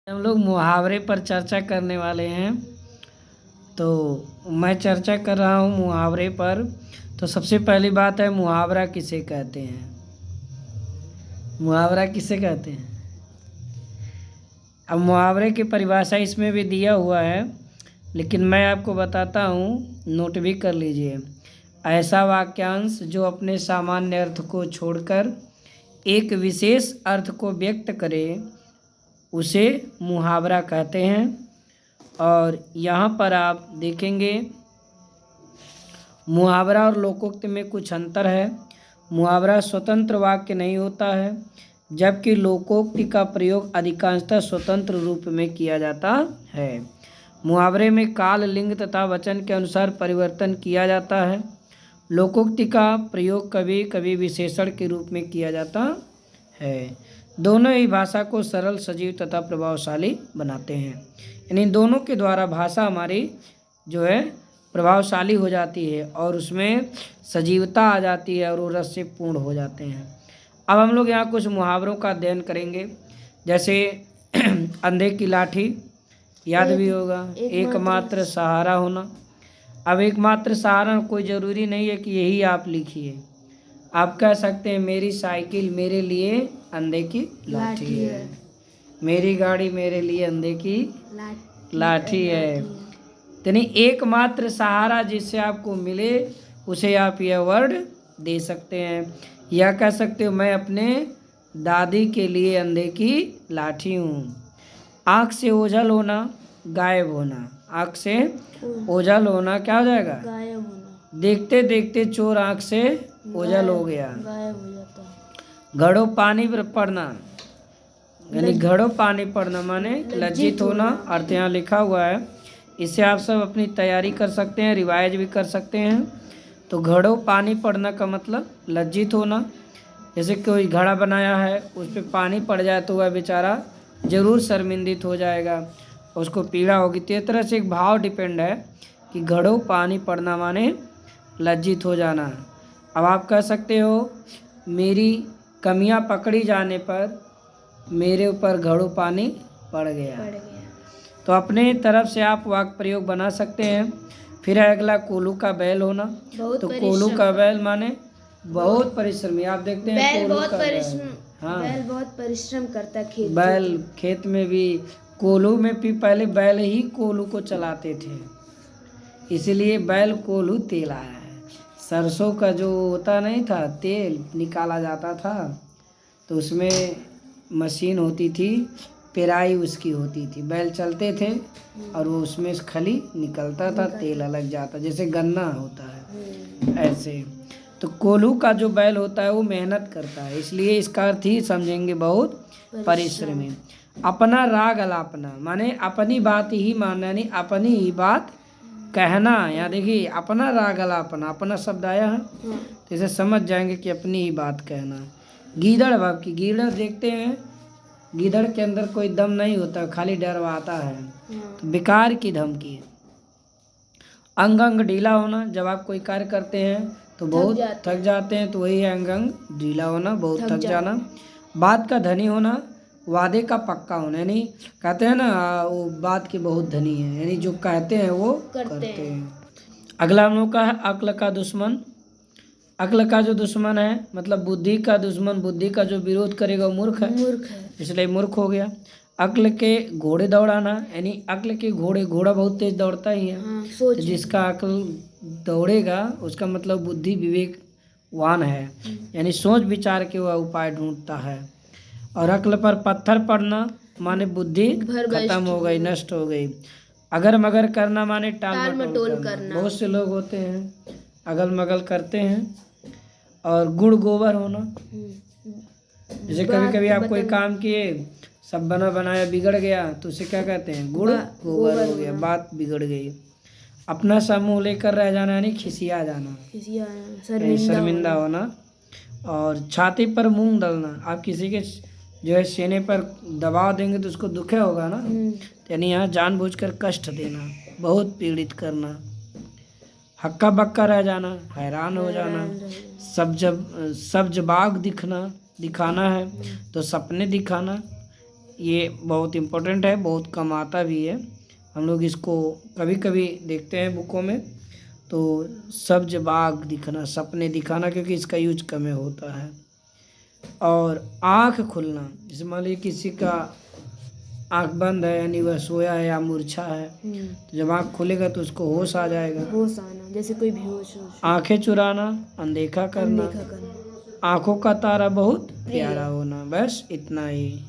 हम लोग मुहावरे पर चर्चा करने वाले हैं। तो मैं चर्चा कर रहा हूँ मुहावरे पर। तो सबसे पहली बात है, मुहावरा किसे कहते हैं? मुहावरा किसे कहते हैं? अब मुहावरे की परिभाषा इसमें भी दिया हुआ है, लेकिन मैं आपको बताता हूँ, नोट भी कर लीजिए। ऐसा वाक्यांश जो अपने सामान्य अर्थ को छोड़कर एक विशेष अर्थ को व्यक्त करे उसे मुहावरा कहते हैं। और यहाँ पर आप देखेंगे मुहावरा और लोकोक्ति में कुछ अंतर है। मुहावरा स्वतंत्र वाक्य नहीं होता है, जबकि लोकोक्ति का प्रयोग अधिकांशतः स्वतंत्र रूप में किया जाता है। मुहावरे में काल, लिंग तथा वचन के अनुसार परिवर्तन किया जाता है। लोकोक्ति का प्रयोग कभी कभी विशेषण के रूप में किया जाता है। दोनों ही भाषा को सरल, सजीव तथा प्रभावशाली बनाते हैं। यानी दोनों के द्वारा भाषा हमारी जो है प्रभावशाली हो जाती है और उसमें सजीवता आ जाती है और वो रस से पूर्ण हो जाते हैं। अब हम लोग यहाँ कुछ मुहावरों का अध्ययन करेंगे। जैसे अंधे की लाठी, याद भी होगा, एकमात्र सहारा होना। अब एकमात्र सहारा कोई ज़रूरी नहीं है कि यही आप लिखिए। आप कह सकते हैं मेरी साइकिल मेरे लिए अंधे की लाठी है, मेरी गाड़ी मेरे लिए अंधे की लाठी है। यानी एकमात्र सहारा जिससे आपको मिले उसे आप यह वर्ड दे सकते हैं। या कह सकते हो मैं अपने दादी के लिए अंधे की लाठी हूँ। आँख से ओझल होना, गायब होना। आँख से ओझल होना क्या हो जाएगा? गायब होना। देखते देखते चोर आँख से ओझल हो गया। गायब हो जाता है। घड़ों पानी पर पड़ना, यानी घड़ों पानी पड़ना माने लज्जित होना। अर्थ यहाँ लिखा हुआ है। इससे आप सब अपनी तैयारी कर सकते हैं, रिवाइज भी कर सकते हैं। तो घड़ों पानी पड़ना का मतलब लज्जित होना। जैसे कोई घड़ा बनाया है, उस पर पानी पड़ जाए तो वह बेचारा ज़रूर शर्मिंदित हो जाएगा, उसको पीड़ा होगी। तो इस तरह से एक भाव डिपेंड है कि घड़ों पानी पड़ना माने लज्जित हो जाना। अब आप कह सकते हो मेरी कमियां पकड़ी जाने पर मेरे ऊपर घड़ों पानी पड़ गया। तो अपने तरफ से आप वाक्य प्रयोग बना सकते हैं। फिर है अगला, कोल्हू का बैल होना। तो कोल्हू का बैल माने बहुत परिश्रमी। आप देखते हैं कोल्हू का बैल, हाँ, बैल बहुत परिश्रम करता है खेत। बैल खेत में भी, कोल्हू में भी पहले बैल ही कोल्हू को चलाते थे, इसीलिए बैल कोल्हू तेल आया है। सरसों का जो होता नहीं था तेल निकाला जाता था, तो उसमें मशीन होती थी, पेराई उसकी होती थी, बैल चलते थे और वो उसमें खली निकलता था, तेल अलग जाता, जैसे गन्ना होता है ऐसे। तो कोल्हू का जो बैल होता है वो मेहनत करता है, इसलिए इसका अर्थ ही समझेंगे बहुत परिश्रमी। अपना राग अलापना माने अपनी बात ही मानना, यानी अपनी ही बात कहना। यहाँ देखिए अपना राग अलापना, अपना शब्द आया है तो इसे समझ जाएंगे कि अपनी ही बात कहना। गीदड़ भाव की, गीदड़ देखते हैं, गीदड़ के अंदर कोई दम नहीं होता, खाली डरवाता है, तो बेकार की धमकी। अंग अंग ढीला होना, जब आप कोई कार्य करते हैं तो बहुत थक जाते हैं, तो वही है अंग अंग ढीला होना, बहुत थक जाना। बात का धनी होना, वादे का पक्का होना, यानी कहते हैं ना वो बात के बहुत धनी है, यानी जो कहते हैं वो करते हैं। अगला हम लोग का है अक्ल का दुश्मन। अक्ल का जो दुश्मन है मतलब बुद्धि का दुश्मन, बुद्धि का जो विरोध करेगा वो मूर्ख है, इसलिए मूर्ख हो गया। अक्ल के घोड़े दौड़ाना, यानी अक्ल के घोड़े, घोड़ा बहुत तेज दौड़ता ही है, तो जिसका अक्ल दौड़ेगा उसका मतलब बुद्धि विवेकवान है, यानी सोच विचार के वह उपाय ढूंढता है। और अक्ल पर पत्थर पड़ना माने बुद्धि खत्म हो गई, नष्ट हो गई। अगर मगर करना माने टाल मटोल करना। बहुत से लोग होते हैं अगल मगल करते हैं। और गुड़ गोबर होना, जैसे कभी कभी आप कोई काम किए, सब बना बनाया बिगड़ गया, तो उसे क्या कहते हैं? गुड़ गोबर हो गया, बात बिगड़ गई। अपना सा मुँह लेकर रह जाना, यानी खिसिया जाना, शर्मिंदा होना। और छाती पर मूंग डालना, आप किसी के जो है सीने पर दबाव देंगे तो उसको दुखे होगा ना, यानी यहाँ जानबूझकर कष्ट देना, बहुत पीड़ित करना। हक्का बक्का रह जाना, हैरान हो जाना। सब्ज बाग दिखाना है तो सपने दिखाना, ये बहुत इम्पोर्टेंट है, बहुत कम आता भी है। हम लोग इसको कभी कभी देखते हैं बुकों में, तो सब्ज बाग दिखना, सपने दिखाना, क्योंकि इसका यूज कम होता है। और आँख खुलना, जैसे मान लीजिए किसी का आँख बंद है, यानी वह सोया है या मूर्छा है, तो जब आँख खुलेगा तो उसको होश आ जाएगा। होश आना, जैसे कोई बेहोश हो। आंखें चुराना, अनदेखा करना, अनदेखा करना। आंखों का तारा बहुत प्यारा होना। बस इतना ही।